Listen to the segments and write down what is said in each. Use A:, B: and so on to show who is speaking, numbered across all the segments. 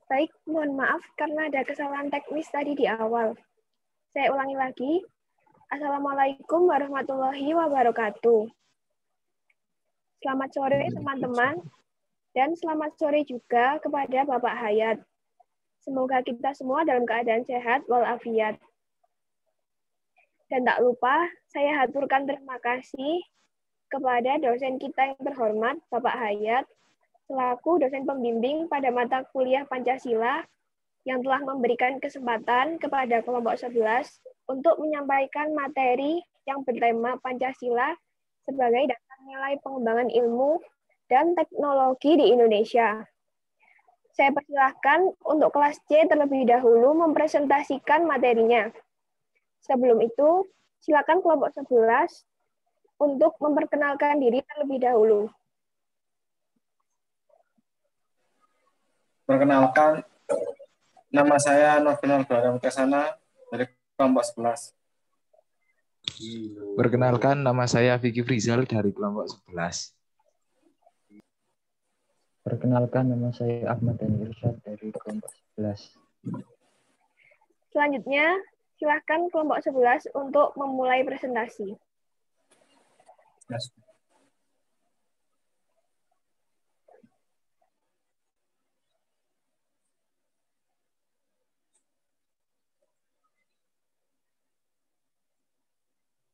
A: Baik, mohon maaf karena ada kesalahan teknis tadi di awal. Saya ulangi lagi. Assalamualaikum warahmatullahi wabarakatuh. Selamat sore teman-teman, dan selamat sore juga kepada Bapak Hayat. Semoga kita semua dalam keadaan sehat walafiat. Dan tak lupa, saya haturkan terima kasih kepada dosen kita yang terhormat, Bapak Hayat, selaku dosen pembimbing pada mata kuliah Pancasila yang telah memberikan kesempatan kepada kelompok 11 untuk menyampaikan materi yang bertema Pancasila sebagai dasar nilai pengembangan ilmu dan teknologi di Indonesia. Saya persilahkan untuk kelas C terlebih dahulu mempresentasikan materinya. Sebelum itu, silakan kelompok 11 untuk memperkenalkan diri terlebih dahulu.
B: Perkenalkan, nama saya Novinal Garam Kesana dari kelompok 11.
C: Perkenalkan, nama saya Vicky Frizal dari kelompok 11.
D: Perkenalkan, nama saya Ahmad Dhani Irsyad dari kelompok 11.
A: Selanjutnya, silakan kelompok 11 untuk memulai presentasi.
B: Yes.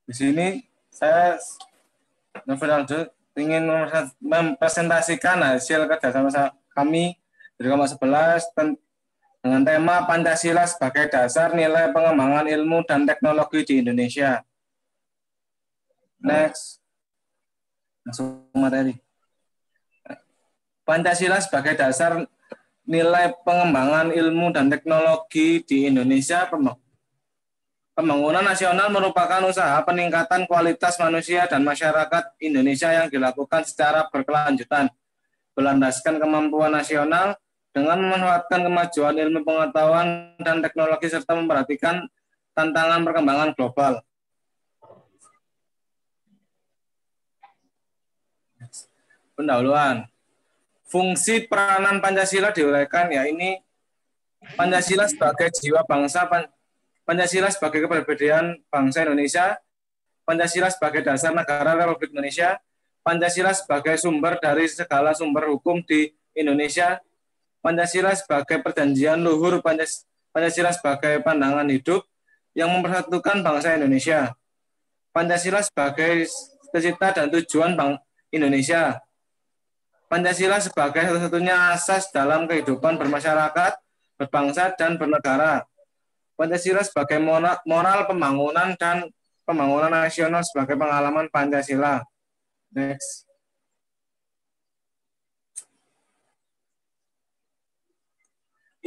B: Di sini saya Novinaldo ingin mempresentasikan hasil kerjasama kami dari kelompok 11 dengan tema Pancasila sebagai dasar nilai pengembangan ilmu dan teknologi di Indonesia. Next. Langsung materi. Pancasila sebagai dasar nilai pengembangan ilmu dan teknologi di Indonesia. Pembangunan nasional merupakan usaha peningkatan kualitas manusia dan masyarakat Indonesia yang dilakukan secara berkelanjutan, berlandaskan kemampuan nasional dengan memanfaatkan kemajuan ilmu pengetahuan dan teknologi serta memperhatikan tantangan perkembangan global. Pendahuluan. Fungsi peranan Pancasila diuraikan, ini Pancasila sebagai jiwa bangsa, Pancasila sebagai keberadaan bangsa Indonesia, Pancasila sebagai dasar negara Republik Indonesia, Pancasila sebagai sumber dari segala sumber hukum di Indonesia, Pancasila sebagai perjanjian luhur, Pancasila sebagai pandangan hidup yang mempersatukan bangsa Indonesia, Pancasila sebagai cita-cita dan tujuan Indonesia, Pancasila sebagai satu-satunya asas dalam kehidupan bermasyarakat, berbangsa, dan bernegara, Pancasila sebagai moral pembangunan dan pembangunan nasional sebagai pengalaman Pancasila. Next.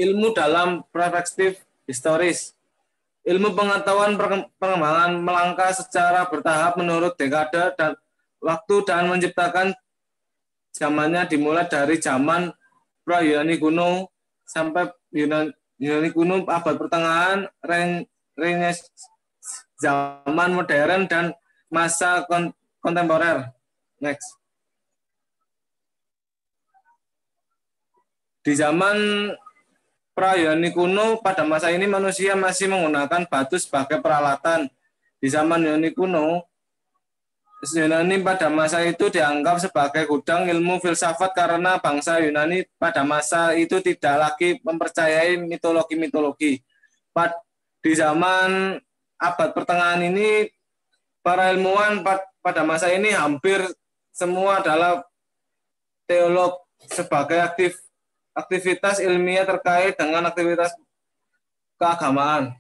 B: Ilmu dalam perspektif historis. Ilmu pengetahuan perkembangan melangkah secara bertahap menurut dekade dan waktu dan menciptakan zamannya dimulai dari zaman pra-Yunani kuno sampai Yunani kuno, abad pertengahan, zaman modern, dan masa kontemporer. Next. Di zaman pra-Yunani kuno, pada masa ini manusia masih menggunakan batu sebagai peralatan. Di zaman Yunani kuno, Yunani pada masa itu dianggap sebagai gudang ilmu filsafat karena bangsa Yunani pada masa itu tidak lagi mempercayai mitologi-mitologi. Di zaman abad pertengahan ini, para ilmuwan pada masa ini hampir semua adalah teolog sebagai aktivitas ilmiah terkait dengan aktivitas keagamaan.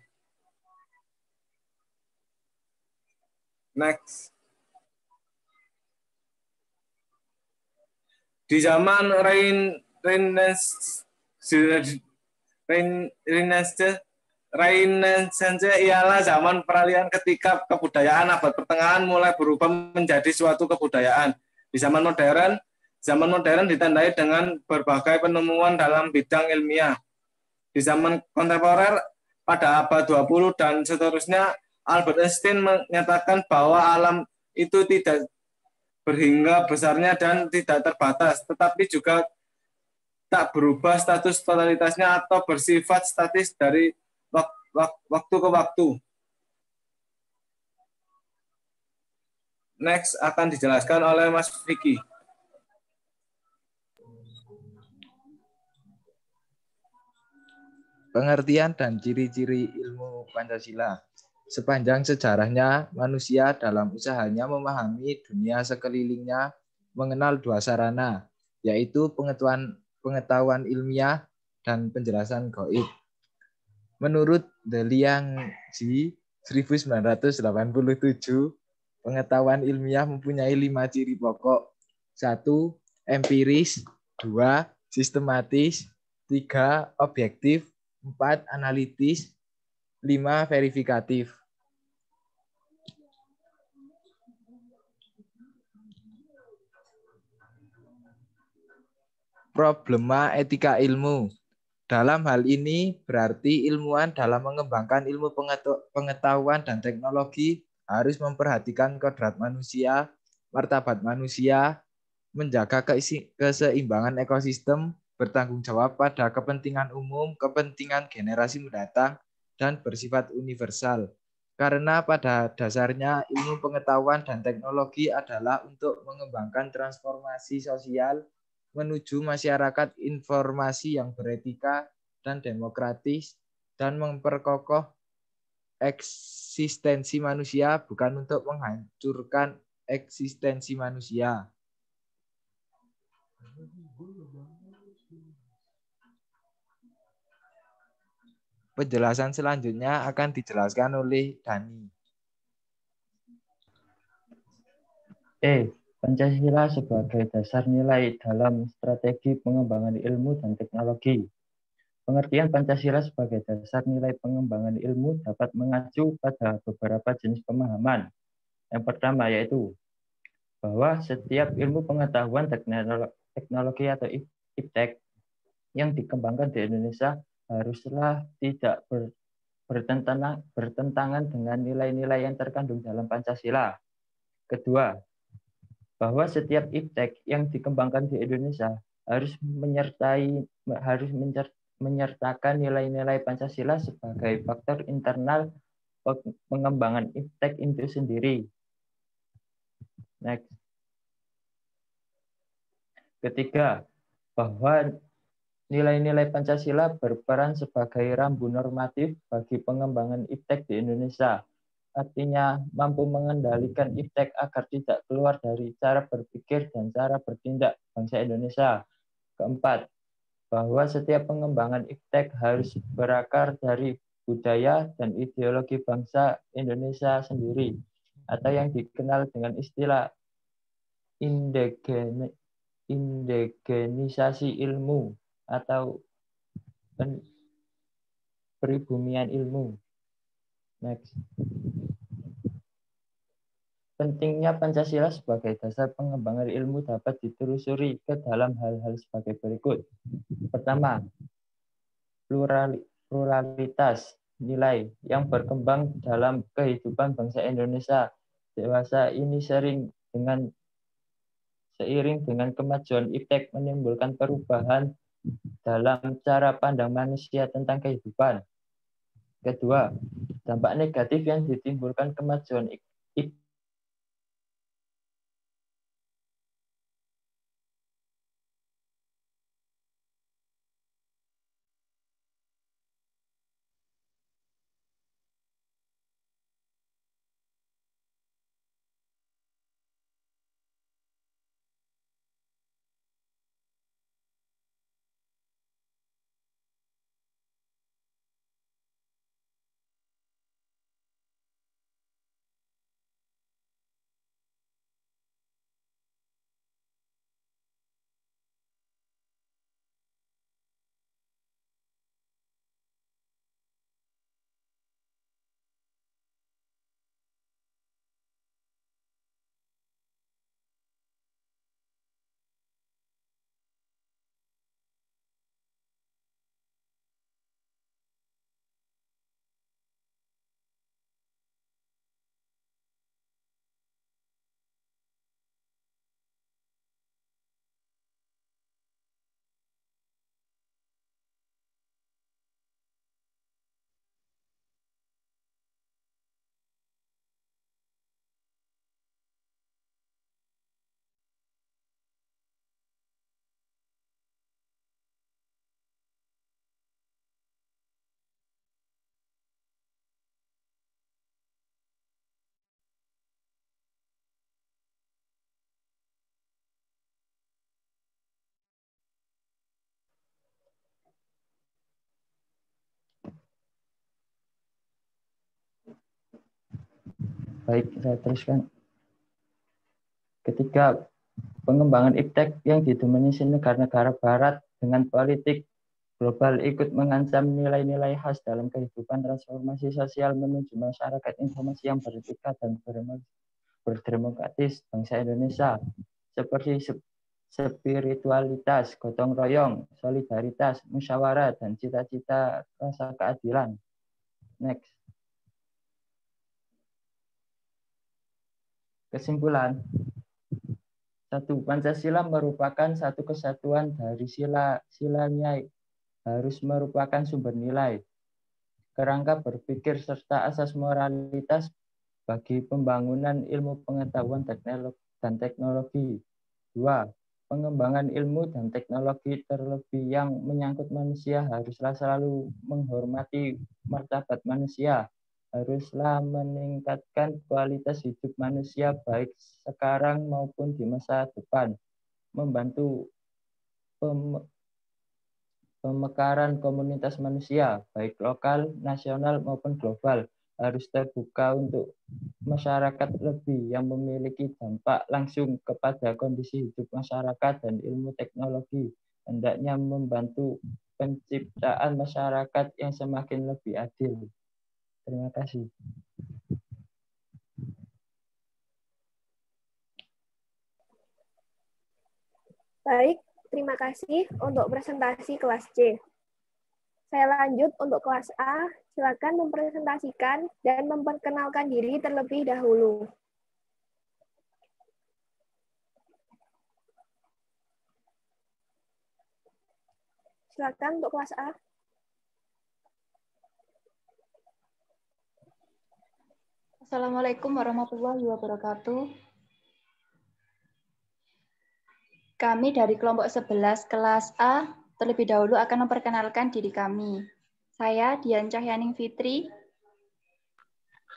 B: Next. Di zaman Renaissance ialah zaman peralihan ketika kebudayaan abad pertengahan mulai berubah menjadi suatu kebudayaan. Di zaman modern ditandai dengan berbagai penemuan dalam bidang ilmiah. Di zaman kontemporer pada abad 20 dan seterusnya, Albert Einstein menyatakan bahwa alam itu tidak berhingga besarnya dan tidak terbatas, tetapi juga tak berubah status totalitasnya atau bersifat statis dari waktu ke waktu. Next akan dijelaskan oleh Mas Vicky.
C: Pengertian dan ciri-ciri ilmu Pancasila. Sepanjang sejarahnya, manusia dalam usahanya memahami dunia sekelilingnya mengenal dua sarana, yaitu pengetahuan ilmiah dan penjelasan gaib. Menurut De Liang-ji 1987, pengetahuan ilmiah mempunyai 5 ciri pokok. 1. Empiris. 2. Sistematis. 3. Objektif. 4. Analitis. 5. Verifikatif. Problema etika ilmu. Dalam hal ini berarti ilmuwan dalam mengembangkan ilmu pengetahuan dan teknologi harus memperhatikan kodrat manusia, martabat manusia, menjaga keseimbangan ekosistem, bertanggung jawab pada kepentingan umum, kepentingan generasi mendatang, dan bersifat universal. Karena pada dasarnya ilmu pengetahuan dan teknologi adalah untuk mengembangkan transformasi sosial menuju masyarakat informasi yang beretika dan demokratis dan memperkokoh eksistensi manusia, bukan untuk menghancurkan eksistensi manusia. Penjelasan selanjutnya akan dijelaskan oleh Dani.
D: Pancasila sebagai dasar nilai dalam strategi pengembangan ilmu dan teknologi. Pengertian Pancasila sebagai dasar nilai pengembangan ilmu dapat mengacu pada beberapa jenis pemahaman. Yang pertama yaitu bahwa setiap ilmu pengetahuan teknologi atau iptek yang dikembangkan di Indonesia haruslah tidak bertentangan dengan nilai-nilai yang terkandung dalam Pancasila. Kedua, bahwa setiap iptek yang dikembangkan di Indonesia harus menyertakan nilai-nilai Pancasila sebagai faktor internal pengembangan iptek itu sendiri. Next. Ketiga, bahwa nilai-nilai Pancasila berperan sebagai rambu normatif bagi pengembangan iptek di Indonesia. Artinya mampu mengendalikan iptek agar tidak keluar dari cara berpikir dan cara bertindak bangsa Indonesia. Keempat, bahwa setiap pengembangan iptek harus berakar dari budaya dan ideologi bangsa Indonesia sendiri, atau yang dikenal dengan istilah indigenisasi ilmu atau peribumian ilmu. Next. Pentingnya Pancasila sebagai dasar pengembangan ilmu dapat ditelusuri ke dalam hal-hal sebagai berikut. Pertama, pluralitas nilai yang berkembang dalam kehidupan bangsa Indonesia dewasa ini seiring dengan kemajuan iptek menimbulkan perubahan dalam cara pandang manusia tentang kehidupan. Kedua, dampak negatif yang ditimbulkan kemajuan iptek Baik, saya teruskan. Ketika pengembangan iptek yang didominasi negara-negara barat dengan politik global ikut mengancam nilai-nilai khas dalam kehidupan transformasi sosial menuju masyarakat informasi yang beretika dan berdemokratis bangsa Indonesia, seperti spiritualitas, gotong royong, solidaritas, musyawarah, dan cita-cita rasa keadilan. Next. Kesimpulan. 1. Pancasila merupakan satu kesatuan dari silanya harus merupakan sumber nilai, kerangka berpikir, serta asas moralitas bagi pembangunan ilmu pengetahuan dan teknologi. 2. Pengembangan ilmu dan teknologi terlebih yang menyangkut manusia haruslah selalu menghormati martabat manusia, haruslah meningkatkan kualitas hidup manusia baik sekarang maupun di masa depan, membantu pemekaran komunitas manusia, baik lokal, nasional, maupun global, harus terbuka untuk masyarakat lebih yang memiliki dampak langsung kepada kondisi hidup masyarakat dan ilmu teknologi, hendaknya membantu penciptaan masyarakat yang semakin lebih adil. Terima kasih.
A: Baik, terima kasih untuk presentasi kelas C. Saya lanjut untuk kelas A. Silakan mempresentasikan dan memperkenalkan diri terlebih dahulu. Silakan untuk kelas A.
E: Assalamualaikum warahmatullahi wabarakatuh. Kami dari kelompok 11 kelas A terlebih dahulu akan memperkenalkan diri kami. Saya Dian Cahyaning Fitri.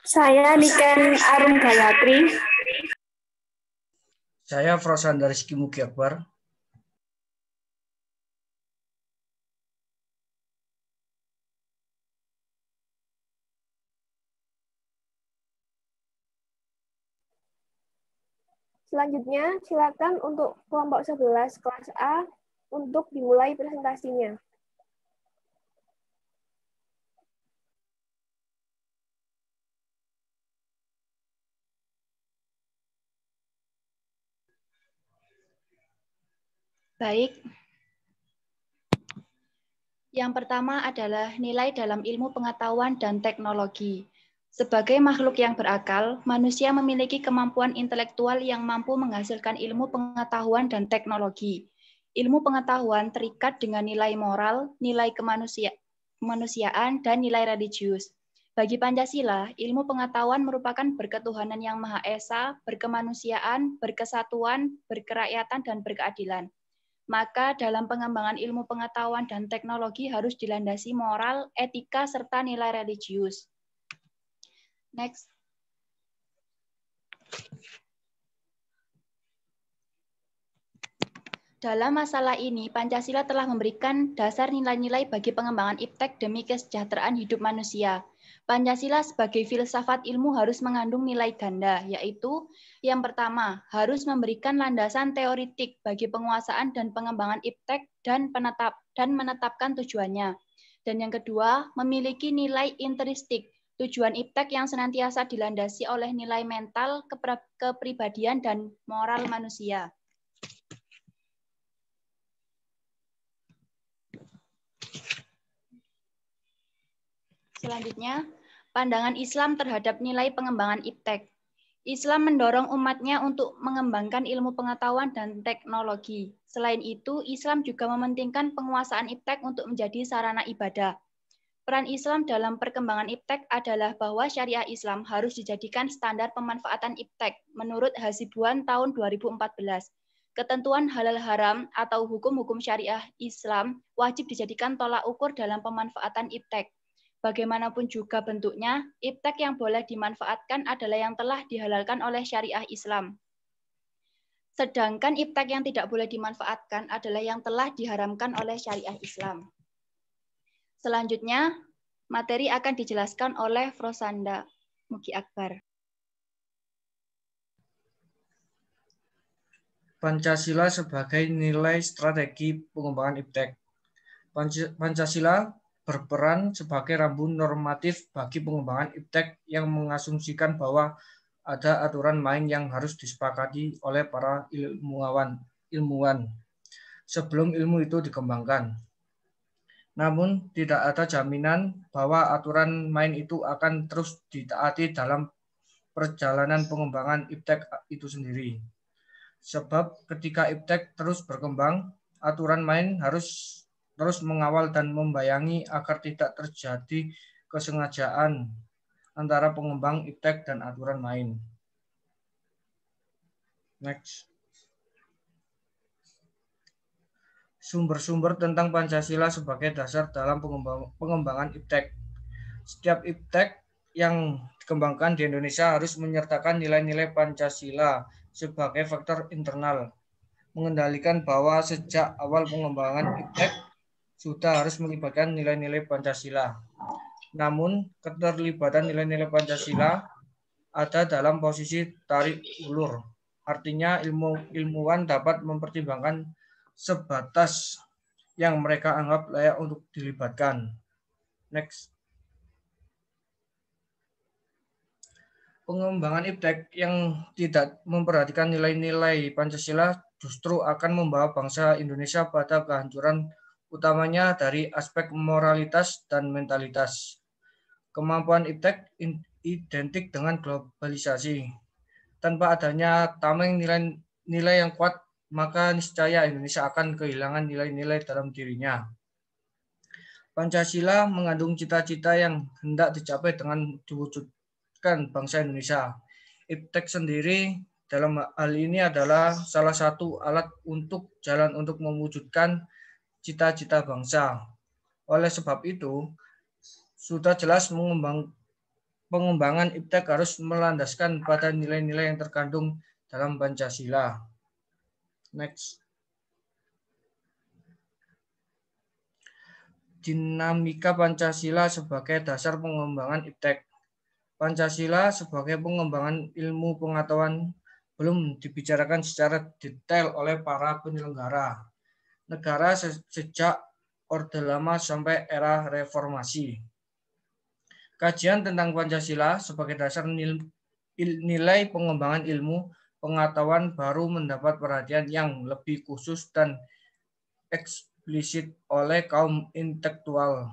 A: Saya Niken Arum Gayatri.
F: Saya Frosanda Rizky Mugi Akbar.
A: Selanjutnya, silakan untuk kelompok 11 kelas A untuk dimulai presentasinya.
E: Baik. Yang pertama adalah nilai dalam ilmu pengetahuan dan teknologi. Sebagai makhluk yang berakal, manusia memiliki kemampuan intelektual yang mampu menghasilkan ilmu pengetahuan dan teknologi. Ilmu pengetahuan terikat dengan nilai moral, nilai kemanusiaan, dan nilai religius. Bagi Pancasila, ilmu pengetahuan merupakan berketuhanan yang Maha Esa, berkemanusiaan, berkesatuan, berkerakyatan, dan berkeadilan. Maka dalam pengembangan ilmu pengetahuan dan teknologi harus dilandasi moral, etika, serta nilai religius. Next. Dalam masalah ini, Pancasila telah memberikan dasar nilai-nilai bagi pengembangan iptek demi kesejahteraan hidup manusia. Pancasila sebagai filsafat ilmu harus mengandung nilai ganda, yaitu yang pertama, harus memberikan landasan teoritik bagi penguasaan dan pengembangan iptek dan menetapkan tujuannya. Dan yang kedua, memiliki nilai intrinsik, tujuan iptek yang senantiasa dilandasi oleh nilai mental, kepribadian, dan moral manusia. Selanjutnya, pandangan Islam terhadap nilai pengembangan iptek. Islam mendorong umatnya untuk mengembangkan ilmu pengetahuan dan teknologi. Selain itu, Islam juga mementingkan penguasaan iptek untuk menjadi sarana ibadah. Peran Islam dalam perkembangan iptek adalah bahwa syariah Islam harus dijadikan standar pemanfaatan iptek menurut Hasibuan tahun 2014. Ketentuan halal haram atau hukum-hukum syariah Islam wajib dijadikan tolak ukur dalam pemanfaatan iptek. Bagaimanapun juga bentuknya, iptek yang boleh dimanfaatkan adalah yang telah dihalalkan oleh syariah Islam. Sedangkan iptek yang tidak boleh dimanfaatkan adalah yang telah diharamkan oleh syariah Islam. Selanjutnya, materi akan dijelaskan oleh Frosanda Mugi Akbar.
F: Pancasila sebagai nilai strategi pengembangan IPTEK. Pancasila berperan sebagai rambu normatif bagi pengembangan IPTEK yang mengasumsikan bahwa ada aturan main yang harus disepakati oleh para ilmuwan sebelum ilmu itu dikembangkan. Namun, tidak ada jaminan bahwa aturan main itu akan terus ditaati dalam perjalanan pengembangan IPTEK itu sendiri. Sebab ketika IPTEK terus berkembang, aturan main harus terus mengawal dan membayangi agar tidak terjadi kesengajaan antara pengembang IPTEK dan aturan main. Next. Sumber-sumber tentang Pancasila sebagai dasar dalam pengembangan IPTEK. Setiap IPTEK yang dikembangkan di Indonesia harus menyertakan nilai-nilai Pancasila sebagai faktor internal, mengendalikan bahwa sejak awal pengembangan IPTEK sudah harus melibatkan nilai-nilai Pancasila. Namun, keterlibatan nilai-nilai Pancasila ada dalam posisi tarik ulur. Artinya, ilmuwan dapat mempertimbangkan sebatas yang mereka anggap layak untuk dilibatkan. Next. Pengembangan IPTEK yang tidak memperhatikan nilai-nilai Pancasila justru akan membawa bangsa Indonesia pada kehancuran, utamanya dari aspek moralitas dan mentalitas. Kemampuan IPTEK identik dengan globalisasi. Tanpa adanya tameng nilai yang kuat, maka niscaya Indonesia akan kehilangan nilai-nilai dalam dirinya. Pancasila mengandung cita-cita yang hendak dicapai dengan diwujudkan bangsa Indonesia. IPTEK sendiri dalam hal ini adalah salah satu alat untuk jalan untuk mewujudkan cita-cita bangsa. Oleh sebab itu, sudah jelas pengembangan IPTEK harus melandaskan pada nilai-nilai yang terkandung dalam Pancasila. Next. Dinamika Pancasila sebagai dasar pengembangan IPTEK. Pancasila sebagai pengembangan ilmu pengetahuan belum dibicarakan secara detail oleh para penyelenggara negara sejak Orde Lama sampai era Reformasi. Kajian tentang Pancasila sebagai dasar nilai pengembangan ilmu pengetahuan baru mendapat perhatian yang lebih khusus dan eksplisit oleh kaum intelektual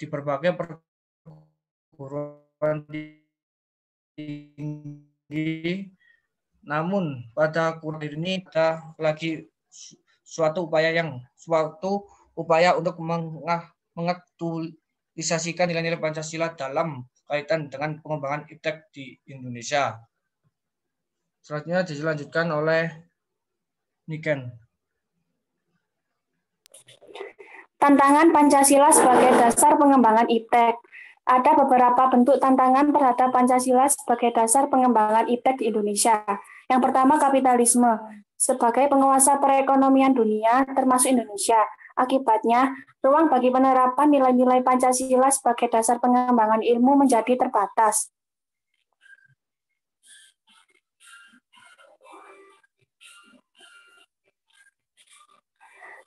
F: di berbagai perguruan tinggi. Namun pada kurun ini ada lagi suatu upaya untuk mengaktualisasikan nilai-nilai Pancasila dalam kaitan dengan pengembangan IPTEK di Indonesia. Selanjutnya dilanjutkan oleh Niken.
A: Tantangan Pancasila sebagai dasar pengembangan IPTEK. Ada beberapa bentuk tantangan terhadap Pancasila sebagai dasar pengembangan IPTEK di Indonesia. Yang pertama, kapitalisme. Sebagai penguasa perekonomian dunia, termasuk Indonesia. Akibatnya, ruang bagi penerapan nilai-nilai Pancasila sebagai dasar pengembangan ilmu menjadi terbatas.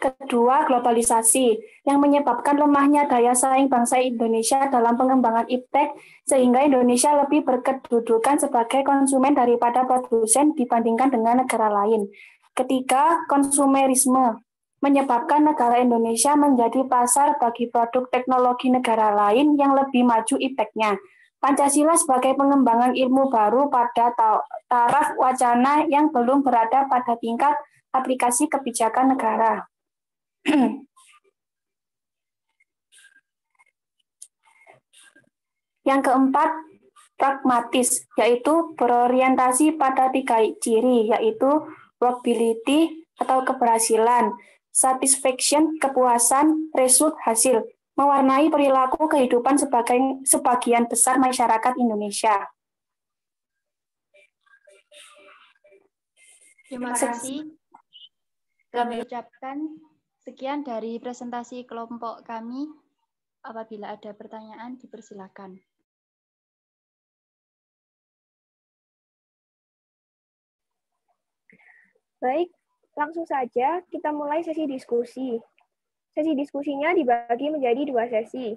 A: Kedua, globalisasi yang menyebabkan lemahnya daya saing bangsa Indonesia dalam pengembangan IPTEK sehingga Indonesia lebih berkedudukan sebagai konsumen daripada produsen dibandingkan dengan negara lain. Ketiga, konsumerisme menyebabkan negara Indonesia menjadi pasar bagi produk teknologi negara lain yang lebih maju IPTEK-nya. Pancasila sebagai pengembangan ilmu baru pada taraf wacana yang belum berada pada tingkat aplikasi kebijakan negara. Yang keempat, pragmatis, yaitu berorientasi pada 3 ciri, yaitu workability atau keberhasilan, satisfaction, kepuasan, result, hasil, mewarnai perilaku kehidupan sebagian besar masyarakat Indonesia.
E: Terima kasih. Kami ucapkan sekian dari presentasi kelompok kami. Apabila ada pertanyaan, dipersilakan.
A: Baik, langsung saja kita mulai sesi diskusi. Sesi diskusinya dibagi menjadi 2 sesi.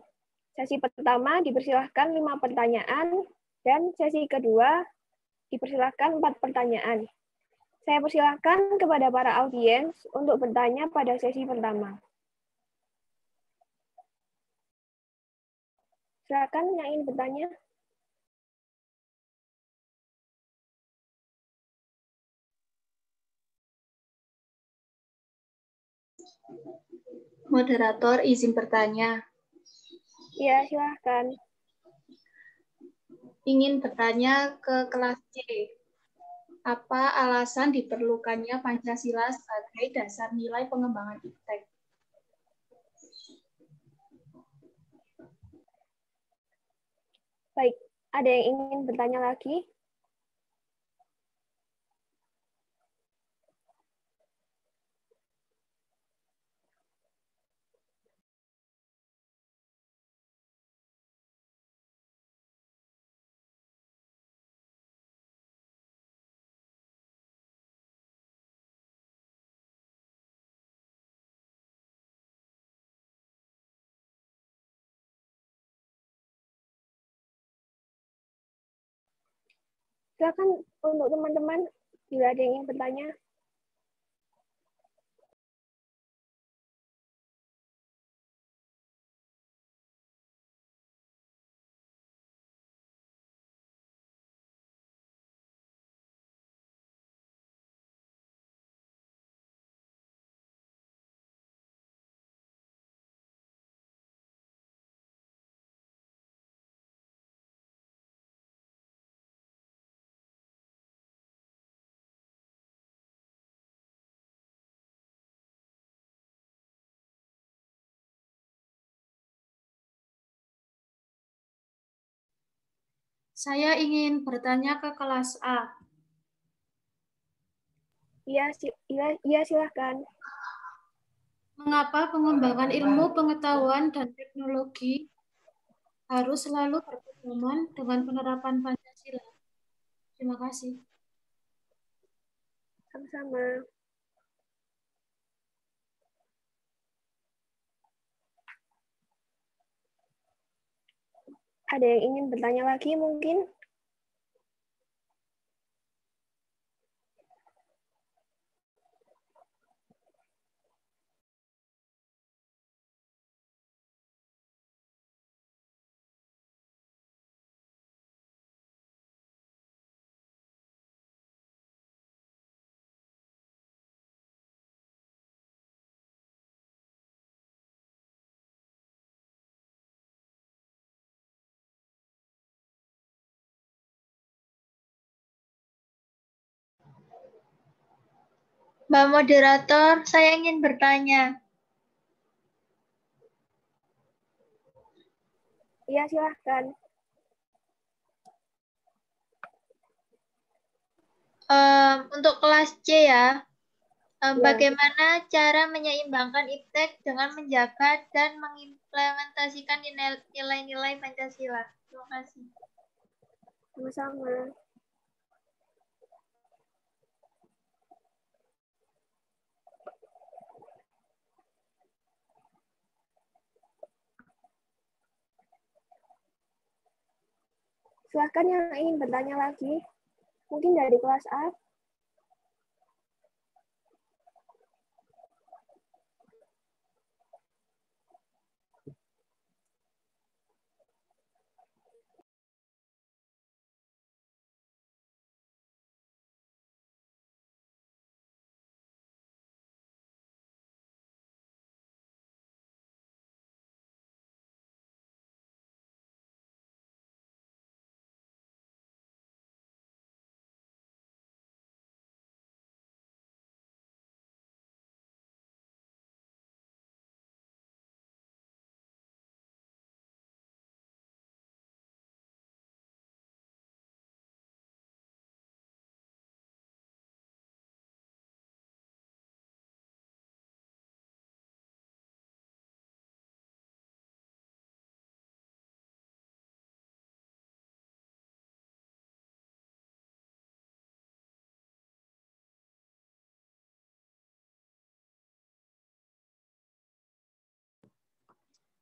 A: Sesi pertama dipersilahkan 5 pertanyaan, dan sesi kedua dipersilahkan 4 pertanyaan. Saya persilahkan kepada para audiens untuk bertanya pada sesi pertama. Silakan yang ingin bertanya.
G: Moderator izin bertanya.
A: Ya, silahkan.
G: Ingin bertanya ke kelas C. Apa alasan diperlukannya Pancasila sebagai dasar nilai pengembangan iptek?
A: Baik, ada yang ingin bertanya lagi? Silakan untuk teman-teman, bila ada yang ingin bertanya.
G: Saya ingin bertanya ke kelas A.
A: Iya, silahkan.
G: Mengapa pengembangan ilmu pengetahuan dan teknologi harus selalu berpedoman dengan penerapan Pancasila? Terima kasih.
A: Sama-sama. Ada yang ingin bertanya lagi mungkin?
H: Mbak Moderator, saya ingin bertanya.
A: Iya, silahkan.
H: Untuk kelas C ya,
A: Ya.
H: bagaimana cara menyeimbangkan iptek dengan menjaga dan mengimplementasikan nilai-nilai Pancasila? Terima kasih.
A: Sama-sama. Silahkan yang ingin bertanya lagi. Mungkin dari kelas A.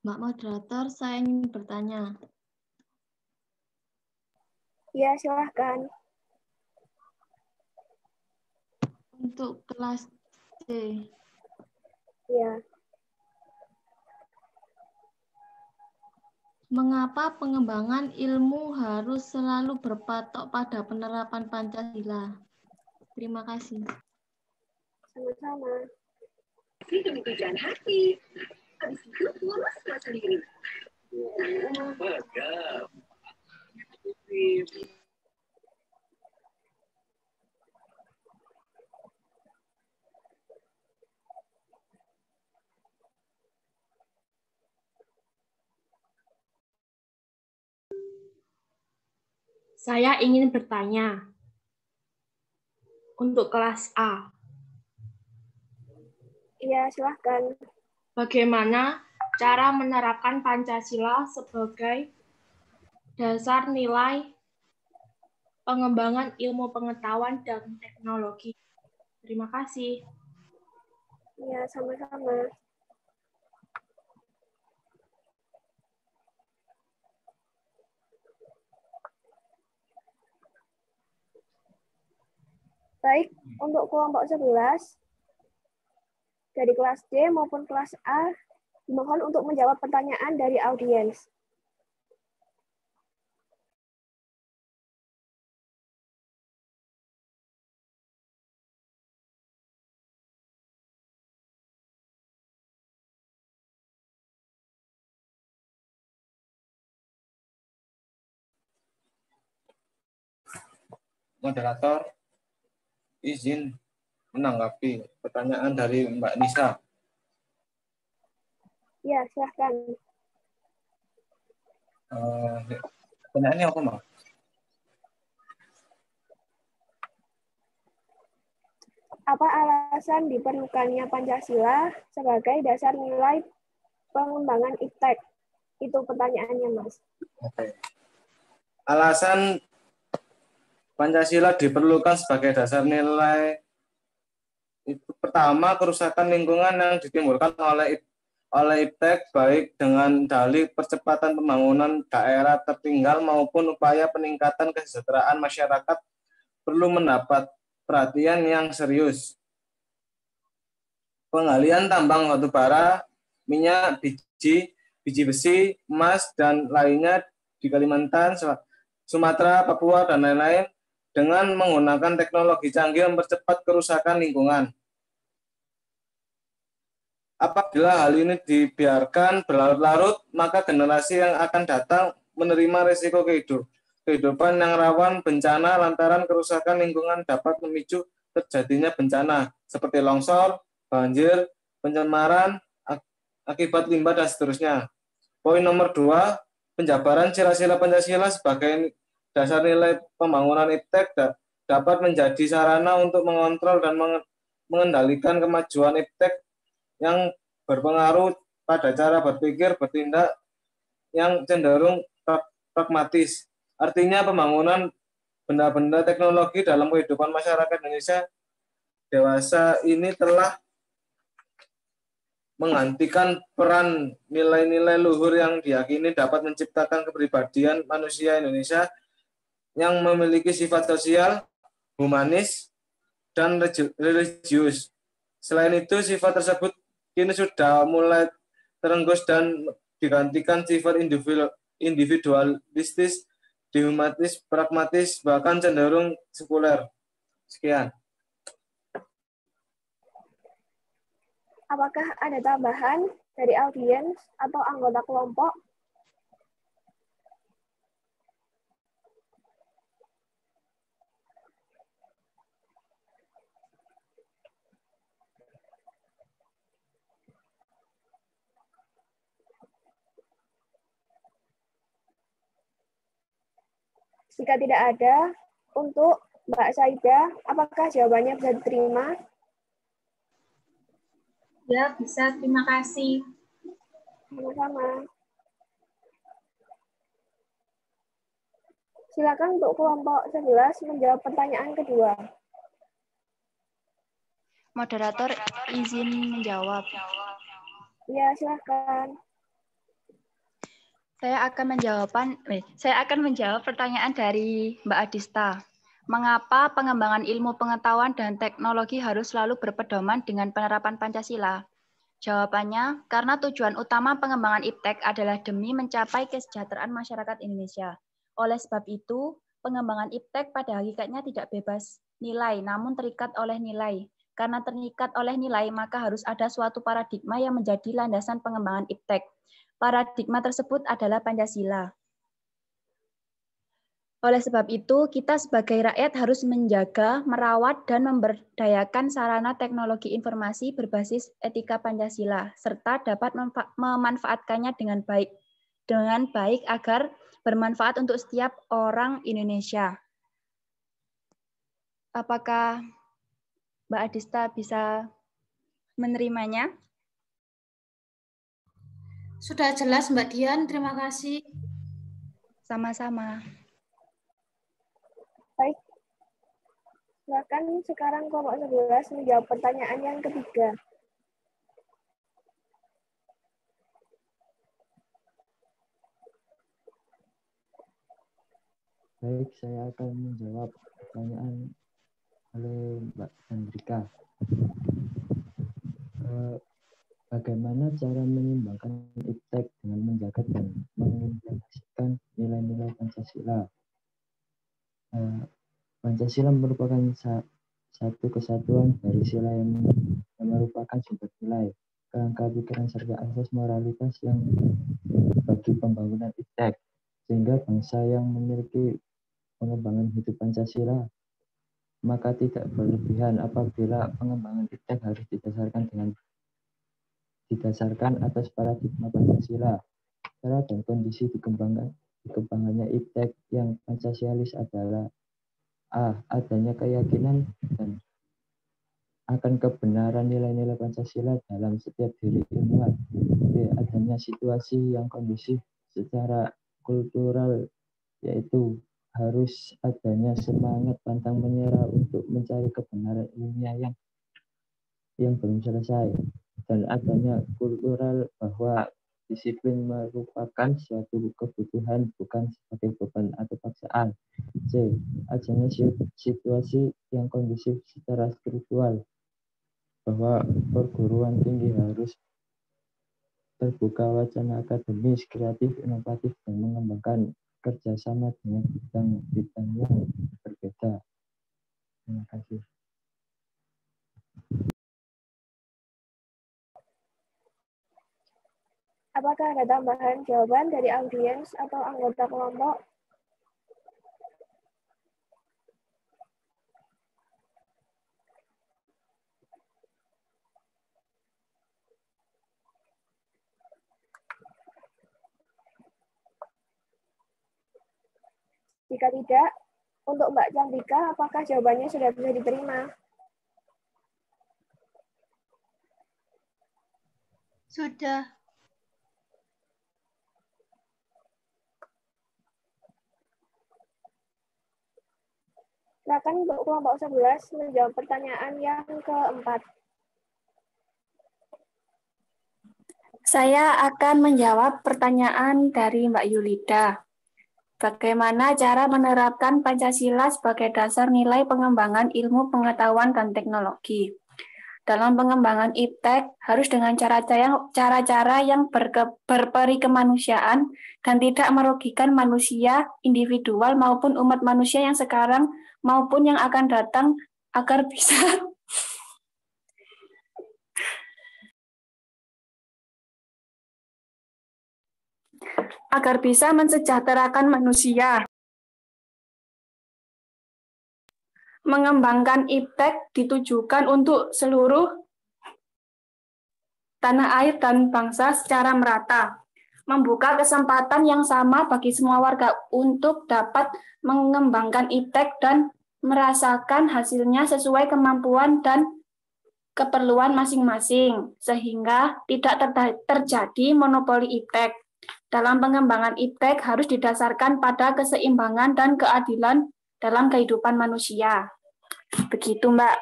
I: Mbak Moderator, saya ingin bertanya.
A: Ya, silahkan.
I: Untuk kelas C,
A: Ya.
I: mengapa pengembangan ilmu harus selalu berpatok pada penerapan Pancasila? Terima kasih.
A: Sama-sama.
J: Saya ingin bertanya untuk kelas A.
A: Iya, silahkan.
J: Bagaimana cara menerapkan Pancasila sebagai dasar nilai pengembangan ilmu pengetahuan dan teknologi? Terima kasih.
A: Iya, sama-sama. Baik, untuk kelompok 11, dari kelas D maupun kelas A, dimohon untuk menjawab pertanyaan dari audiens.
B: Moderator, izin menanggapi pertanyaan dari Mbak Nisa.
A: Ya, silahkan.
B: Pertanyaannya apa, Mbak?
A: Apa alasan diperlukannya Pancasila sebagai dasar nilai pengembangan IPTEK? Itu pertanyaannya, Mas.
B: Oke. Alasan Pancasila diperlukan sebagai dasar nilai itu pertama, kerusakan lingkungan yang ditimbulkan oleh IPTEK baik dengan dalih percepatan pembangunan daerah tertinggal maupun upaya peningkatan kesejahteraan masyarakat perlu mendapat perhatian yang serius. Penggalian tambang batu bara, minyak, biji besi, emas, dan lainnya di Kalimantan, Sumatera, Papua, dan lain-lain dengan menggunakan teknologi canggih mempercepat kerusakan lingkungan. Apabila hal ini dibiarkan berlarut-larut, maka generasi yang akan datang menerima risiko kehidupan yang rawan bencana lantaran kerusakan lingkungan dapat memicu terjadinya bencana seperti longsor, banjir, pencemaran akibat limbah, dan seterusnya. Poin nomor 2, penjabaran sila-sila Pancasila sebagai dasar nilai pembangunan IPTEK dapat menjadi sarana untuk mengontrol dan mengendalikan kemajuan IPTEK yang berpengaruh pada cara berpikir, bertindak yang cenderung pragmatis. Artinya pembangunan benda-benda teknologi dalam kehidupan masyarakat Indonesia dewasa ini telah menggantikan peran nilai-nilai luhur yang diyakini dapat menciptakan kepribadian manusia Indonesia yang memiliki sifat sosial, humanis, dan religius. Selain itu, sifat tersebut kini sudah mulai terenggus dan digantikan sifat individualistis, humanis, pragmatis, bahkan cenderung sekuler. Sekian.
A: Apakah ada tambahan dari audiens atau anggota kelompok? Jika tidak ada, untuk Mbak Saida, apakah jawabannya bisa diterima?
G: Ya, bisa. Terima kasih.
A: Sama-sama. Silakan untuk kelompok 11 menjawab pertanyaan kedua.
E: Moderator izin menjawab.
A: Ya, silakan.
E: Saya akan menjawab pertanyaan dari Mbak Adista. Mengapa pengembangan ilmu pengetahuan dan teknologi harus selalu berpedoman dengan penerapan Pancasila? Jawabannya, karena tujuan utama pengembangan IPTEK adalah demi mencapai kesejahteraan masyarakat Indonesia. Oleh sebab itu, pengembangan IPTEK pada hakikatnya tidak bebas nilai, namun terikat oleh nilai. Karena terikat oleh nilai, maka harus ada suatu paradigma yang menjadi landasan pengembangan IPTEK. Paradigma tersebut adalah Pancasila. Oleh sebab itu, kita sebagai rakyat harus menjaga, merawat, dan memberdayakan sarana teknologi informasi berbasis etika Pancasila, serta dapat memanfaatkannya dengan baik agar bermanfaat untuk setiap orang Indonesia. Apakah Mbak Adista bisa menerimanya?
G: Sudah jelas Mbak Dian, terima kasih.
E: Sama-sama.
A: Baik. Silakan sekarang kelompok 11 menjawab pertanyaan yang ketiga.
D: Baik, saya akan menjawab pertanyaan oleh Mbak Hendrika. Bagaimana cara menyimbangkan IPTEK dengan menjaga dan mengimplementasikan nilai-nilai Pancasila? Pancasila merupakan satu kesatuan dari sila yang merupakan sumber nilai, kerangka pikiran serta asas moralitas yang bagi pembangunan IPTEK, sehingga bangsa yang memiliki pengembangan hidup Pancasila maka tidak berlebihan apabila pengembangan IPTEK harus didasarkan atas paradigma Pancasila. Cara dan kondisi dikembangannya IPTEK yang Pancasialis adalah A. Adanya keyakinan dan akan kebenaran nilai-nilai Pancasila dalam setiap diri ilmuwan. B. Adanya situasi yang kondusif secara kultural, yaitu harus adanya semangat pantang menyerah untuk mencari kebenaran ilmiah yang belum selesai, dan adanya kultural bahwa disiplin merupakan suatu kebutuhan bukan sebagai beban atau paksaan. C. Adanya situasi yang kondusif secara spiritual bahwa perguruan tinggi harus terbuka wacana akademis, kreatif, inovatif, dan mengembangkan kerjasama dengan bidang-bidang yang berbeda. Terima kasih.
A: Apakah ada tambahan jawaban dari audiens atau anggota kelompok? Jika tidak, untuk Mbak Cantika, apakah jawabannya sudah bisa diterima?
H: Sudah.
A: Silakan untuk kelompok 11 menjawab pertanyaan yang keempat.
J: Saya akan menjawab pertanyaan dari Mbak Yulida. Bagaimana cara menerapkan Pancasila sebagai dasar nilai pengembangan ilmu pengetahuan dan teknologi? Dalam pengembangan IPTEK harus dengan cara-cara yang berperi kemanusiaan dan tidak merugikan manusia individual maupun umat manusia yang sekarang maupun yang akan datang agar bisa mensejahterakan manusia. Mengembangkan IPTEK ditujukan untuk seluruh tanah air dan bangsa secara merata, membuka kesempatan yang sama bagi semua warga untuk dapat mengembangkan IPTEK dan merasakan hasilnya sesuai kemampuan dan keperluan masing-masing, sehingga tidak terjadi monopoli IPTEK. Dalam pengembangan IPTEK harus didasarkan pada keseimbangan dan keadilan dalam kehidupan manusia. Begitu, Mbak.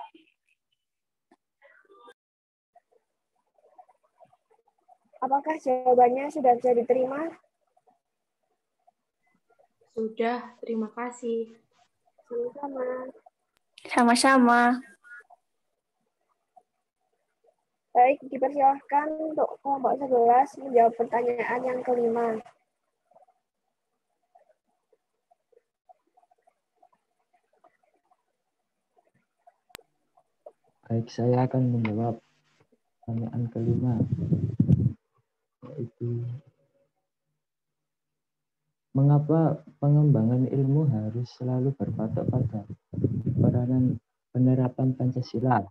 A: Apakah jawabannya sudah bisa diterima?
G: Sudah, terima kasih.
A: Sama-sama.
J: Sama-sama.
A: Baik, dipersilahkan untuk kelompok 11 menjawab pertanyaan yang kelima.
D: Baik, saya akan menjawab pertanyaan kelima, yaitu mengapa pengembangan ilmu harus selalu berpatok pada peranan penerapan Pancasila?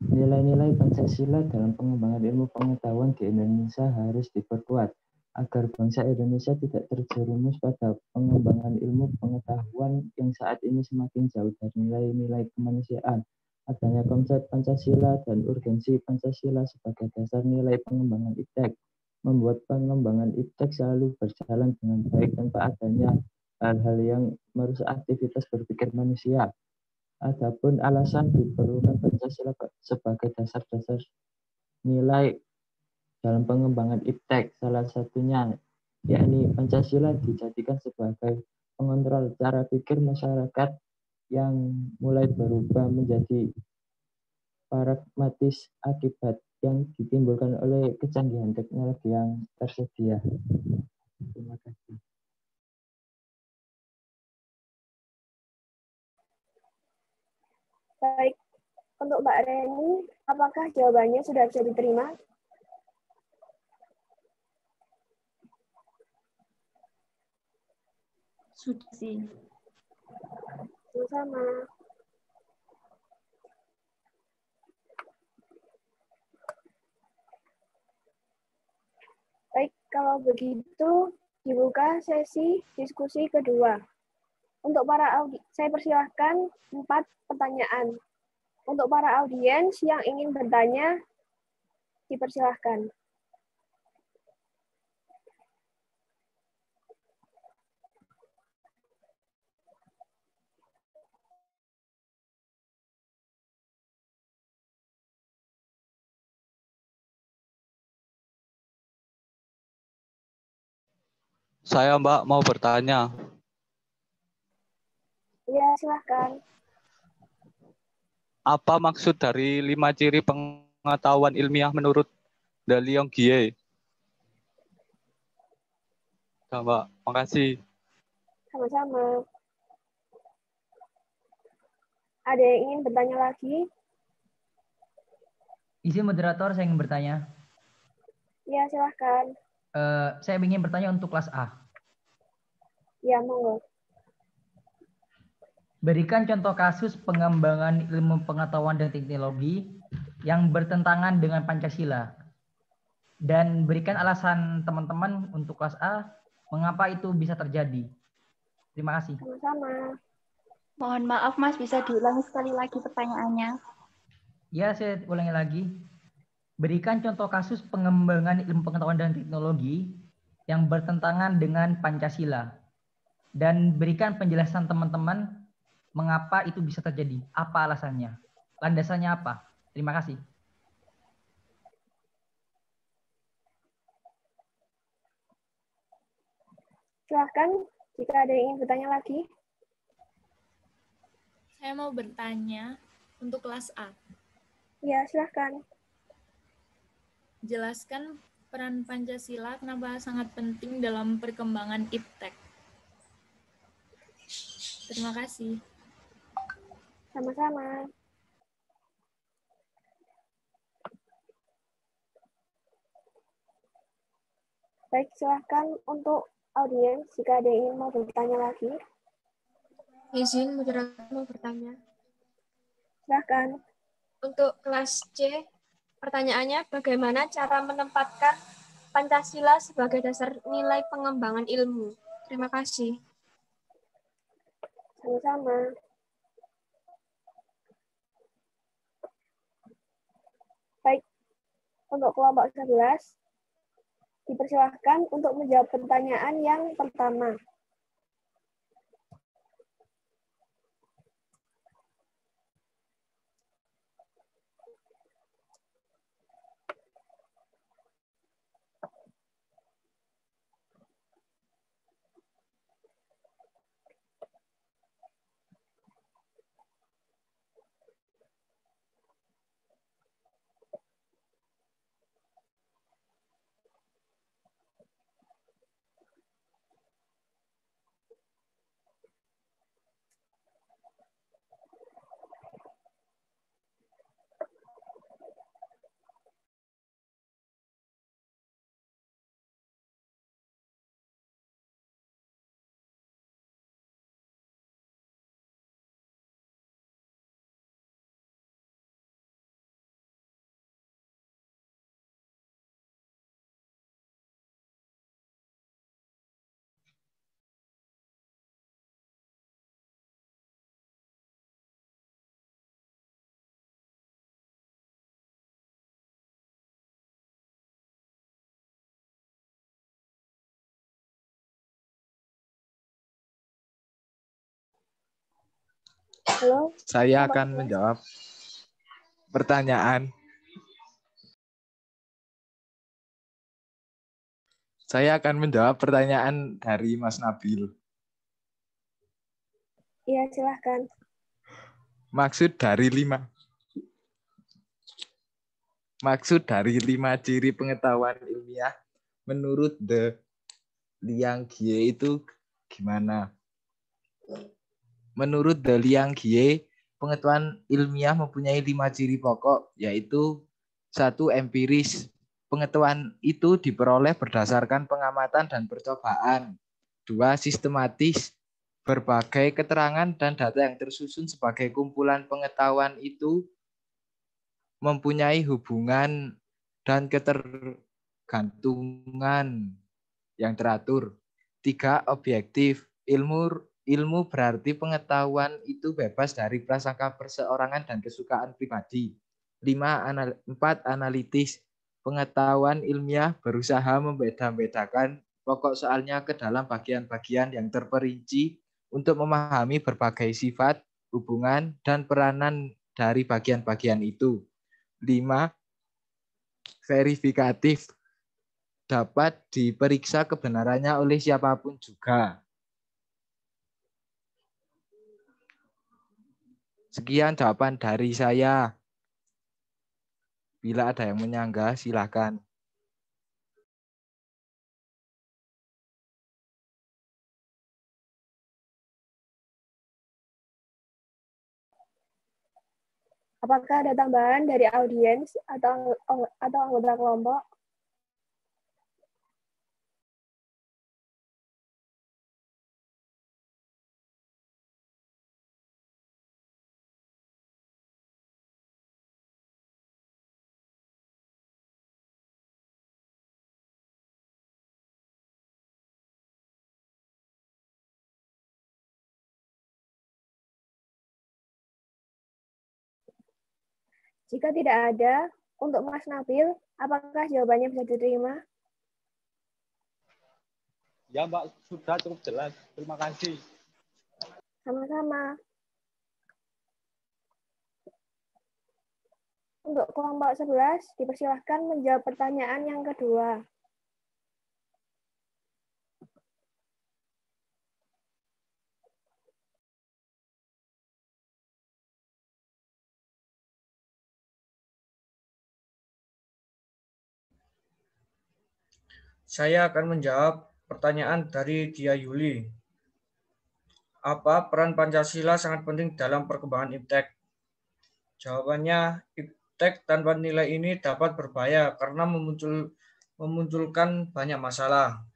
D: Nilai-nilai Pancasila dalam pengembangan ilmu pengetahuan di Indonesia harus diperkuat agar bangsa Indonesia tidak terjerumus pada pengembangan ilmu pengetahuan yang saat ini semakin jauh dari nilai-nilai kemanusiaan. Adanya konsep Pancasila dan urgensi Pancasila sebagai dasar nilai pengembangan IPTEK membuat pengembangan IPTEK selalu berjalan dengan baik tanpa adanya hal-hal yang merusak aktivitas berpikir manusia. Adapun alasan diperlukan Pancasila sebagai dasar-dasar nilai dalam pengembangan IPTEK, salah satunya yakni Pancasila dijadikan sebagai pengontrol cara pikir masyarakat yang mulai berubah menjadi pragmatis akibat yang ditimbulkan oleh kecanggihan teknologi yang tersedia. Terima kasih.
A: Baik, untuk Mbak Reni, apakah jawabannya sudah bisa diterima?
I: Sudah sih.
A: Sama. Baik, kalau begitu dibuka sesi diskusi kedua. Untuk para saya persilahkan 4 pertanyaan. Untuk para audiens yang ingin bertanya, dipersilahkan.
K: Saya Mbak mau bertanya.
A: Ya, silahkan.
K: Apa maksud dari 5 ciri pengetahuan ilmiah menurut Daliong Gie? Nah, Mbak, makasih.
A: Sama-sama. Ada yang ingin bertanya lagi?
L: Izin moderator, saya ingin bertanya.
A: Ya, silahkan.
L: Saya ingin bertanya untuk kelas A.
A: Ya, monggo.
L: Berikan contoh kasus pengembangan ilmu pengetahuan dan teknologi yang bertentangan dengan Pancasila. Dan berikan alasan teman-teman untuk kelas A, mengapa itu bisa terjadi. Terima kasih.
A: Sama-sama.
E: Mohon maaf Mas, bisa diulangi sekali lagi pertanyaannya.
L: Ya, saya ulangi lagi. Berikan contoh kasus pengembangan ilmu pengetahuan dan teknologi yang bertentangan dengan Pancasila. Dan berikan penjelasan teman-teman mengapa itu bisa terjadi. Apa alasannya? Landasannya apa? Terima kasih.
A: Silahkan jika ada yang ingin bertanya lagi.
M: Saya mau bertanya untuk kelas A.
A: Ya, silahkan.
M: Jelaskan peran Pancasila kenapa sangat penting dalam perkembangan IPTEK. Terima kasih.
A: Sama-sama. Baik, silahkan untuk audiens jika ada yang ingin mau bertanya lagi.
N: Izin moderator mau bertanya.
A: Silahkan.
N: Untuk kelas C, pertanyaannya bagaimana cara menempatkan Pancasila sebagai dasar nilai pengembangan ilmu? Terima kasih.
A: Sama-sama. Baik, untuk kelompok 11, dipersilahkan untuk menjawab pertanyaan yang pertama. Halo.
C: Saya akan menjawab pertanyaan. Saya akan menjawab pertanyaan dari Mas Nabil.
A: Iya, silahkan.
C: Maksud dari 5 ciri pengetahuan ilmiah menurut De Liang-Gie itu gimana? Menurut De Liang-Gie, pengetahuan ilmiah mempunyai 5 ciri pokok, yaitu 1. Empiris. Pengetahuan itu diperoleh berdasarkan pengamatan dan percobaan. 2. Sistematis. Berbagai keterangan dan data yang tersusun sebagai kumpulan pengetahuan itu mempunyai hubungan dan ketergantungan yang teratur. 3. Objektif. Ilmu berarti pengetahuan itu bebas dari prasangka perseorangan dan kesukaan pribadi. 4. Analitis. Pengetahuan ilmiah berusaha membeda-bedakan pokok soalnya ke dalam bagian-bagian yang terperinci untuk memahami berbagai sifat, hubungan, dan peranan dari bagian-bagian itu. 5. Verifikatif. Dapat diperiksa kebenarannya oleh siapapun juga. Sekian jawaban dari saya. Bila ada yang menyanggah, silakan.
A: Apakah ada tambahan dari audiens atau anggota kelompok? Jika tidak ada, untuk Mas Nabil, apakah jawabannya bisa diterima?
K: Ya Mbak, sudah cukup jelas. Terima kasih.
A: Sama-sama. Untuk kelompok 11, dipersilahkan menjawab pertanyaan yang kedua.
F: Saya akan menjawab pertanyaan dari Dia Yuli. Apa peran Pancasila sangat penting dalam perkembangan iptek? Jawabannya, iptek tanpa nilai ini dapat berbahaya karena memunculkan banyak masalah.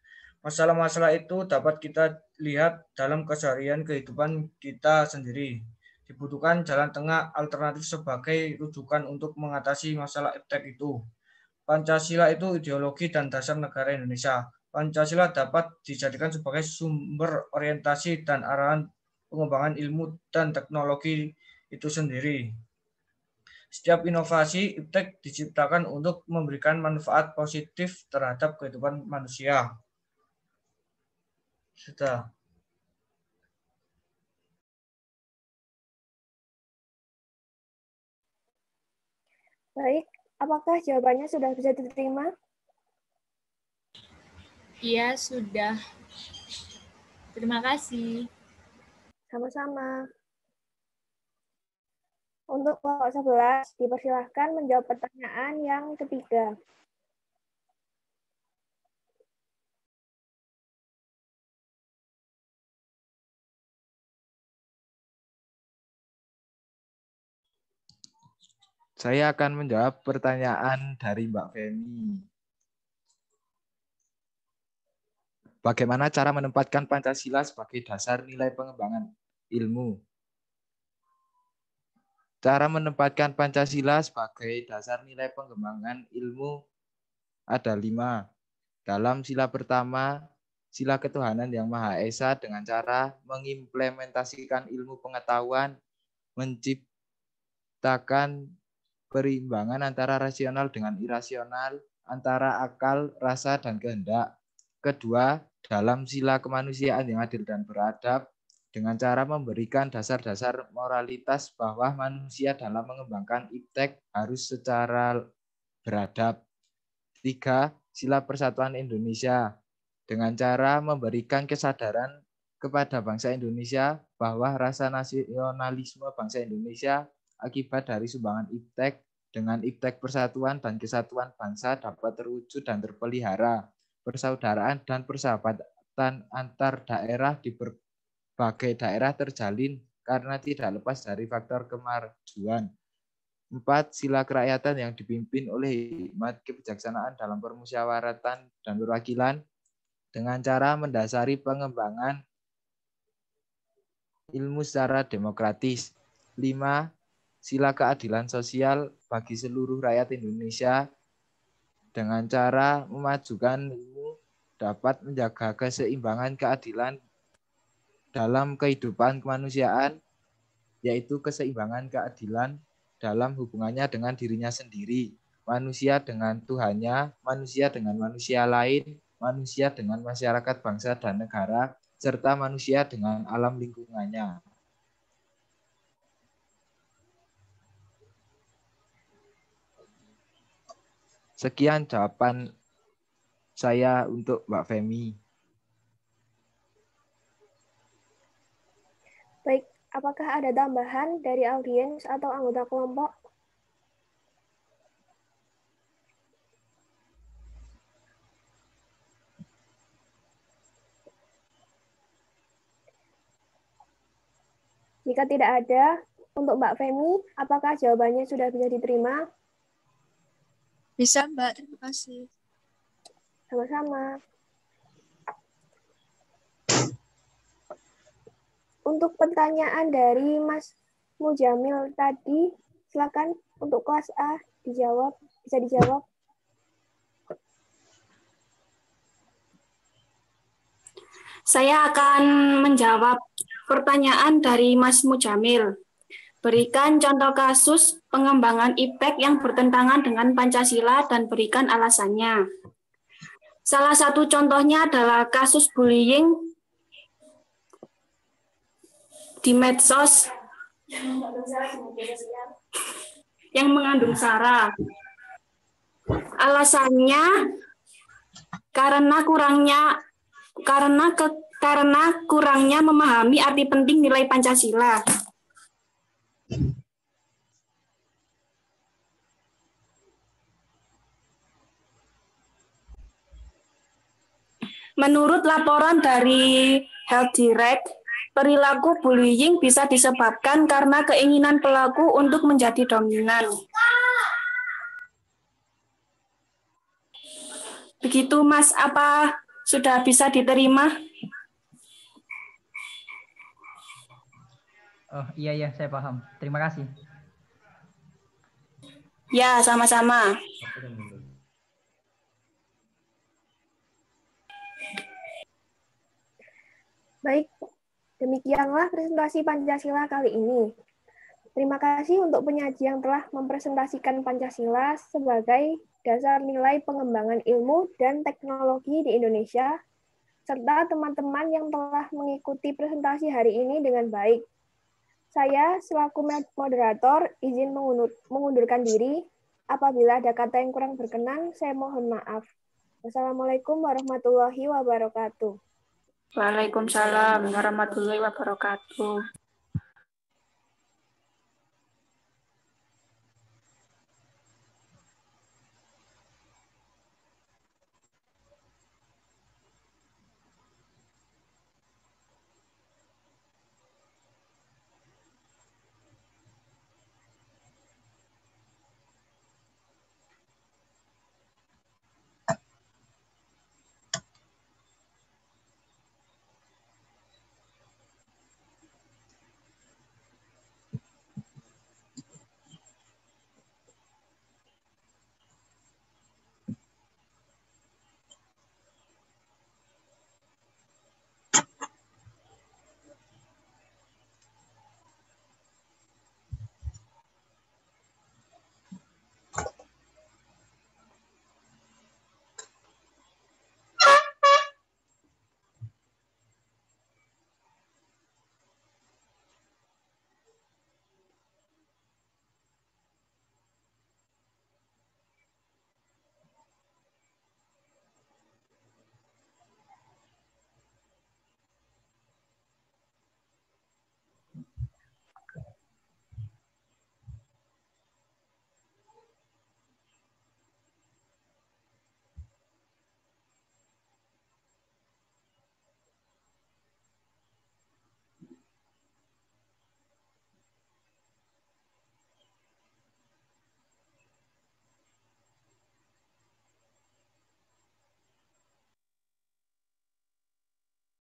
F: Masalah-masalah itu dapat kita lihat dalam keseharian kehidupan kita sendiri. Dibutuhkan jalan tengah alternatif sebagai rujukan untuk mengatasi masalah iptek itu. Pancasila itu ideologi dan dasar negara Indonesia. Pancasila dapat dijadikan sebagai sumber orientasi dan arahan pengembangan ilmu dan teknologi itu sendiri. Setiap inovasi iptek diciptakan untuk memberikan manfaat positif terhadap kehidupan manusia. Sudah.
A: Baik, apakah jawabannya sudah bisa diterima?
M: Iya, sudah. Terima kasih.
A: Sama-sama. Untuk kelompok 11, dipersilahkan menjawab pertanyaan yang ketiga.
C: Saya akan menjawab pertanyaan dari Mbak Feni. Bagaimana cara menempatkan Pancasila sebagai dasar nilai pengembangan ilmu? Cara menempatkan Pancasila sebagai dasar nilai pengembangan ilmu ada 5. Dalam sila pertama, sila ketuhanan yang Maha Esa dengan cara mengimplementasikan ilmu pengetahuan, menciptakan perimbangan antara rasional dengan irasional, antara akal, rasa, dan kehendak. Kedua, dalam sila kemanusiaan yang adil dan beradab, dengan cara memberikan dasar-dasar moralitas bahwa manusia dalam mengembangkan iptek harus secara beradab. 3. Sila Persatuan Indonesia dengan cara memberikan kesadaran kepada bangsa Indonesia bahwa rasa nasionalisme bangsa Indonesia akibat dari sumbangan iptek dengan iptek persatuan dan kesatuan bangsa dapat terwujud dan terpelihara. Persaudaraan dan persahabatan antar daerah di berbagai daerah terjalin karena tidak lepas dari faktor kemajuan. 4. Sila kerakyatan yang dipimpin oleh hikmat kebijaksanaan dalam permusyawaratan dan perwakilan dengan cara mendasari pengembangan ilmu secara demokratis. 5. Sila keadilan sosial bagi seluruh rakyat Indonesia dengan cara memajukan ilmu dapat menjaga keseimbangan keadilan dalam kehidupan kemanusiaan, yaitu keseimbangan keadilan dalam hubungannya dengan dirinya sendiri, manusia dengan Tuhannya, manusia dengan manusia lain, manusia dengan masyarakat bangsa dan negara, serta manusia dengan alam lingkungannya. Sekian jawaban saya untuk Mbak Femi.
A: Baik, apakah ada tambahan dari audiens atau anggota kelompok? Jika tidak ada, untuk Mbak Femi, apakah jawabannya sudah bisa diterima?
N: Bisa, Mbak. Terima kasih.
A: Sama-sama. Untuk pertanyaan dari Mas Mujamil tadi, silakan untuk kelas A dijawab, bisa dijawab.
J: Saya akan menjawab pertanyaan dari Mas Mujamil. Berikan contoh kasus pengembangan iptek yang bertentangan dengan Pancasila dan berikan alasannya. Salah satu contohnya adalah kasus bullying di medsos yang mengandung sara. Alasannya karena kurangnya memahami arti penting nilai Pancasila. Menurut laporan dari Health Direct, perilaku bullying bisa disebabkan karena keinginan pelaku untuk menjadi dominan. Begitu, Mas. Apa sudah bisa diterima?
L: Oh iya, saya paham. Terima kasih.
J: Ya, sama-sama.
A: Baik, demikianlah presentasi Pancasila kali ini. Terima kasih untuk penyaji yang telah mempresentasikan Pancasila sebagai dasar nilai pengembangan ilmu dan teknologi di Indonesia, serta teman-teman yang telah mengikuti presentasi hari ini dengan baik. Saya selaku moderator izin mengundurkan diri. Apabila ada kata yang kurang berkenan, saya mohon maaf. Wassalamualaikum warahmatullahi wabarakatuh.
J: Waalaikumsalam warahmatullahi wabarakatuh.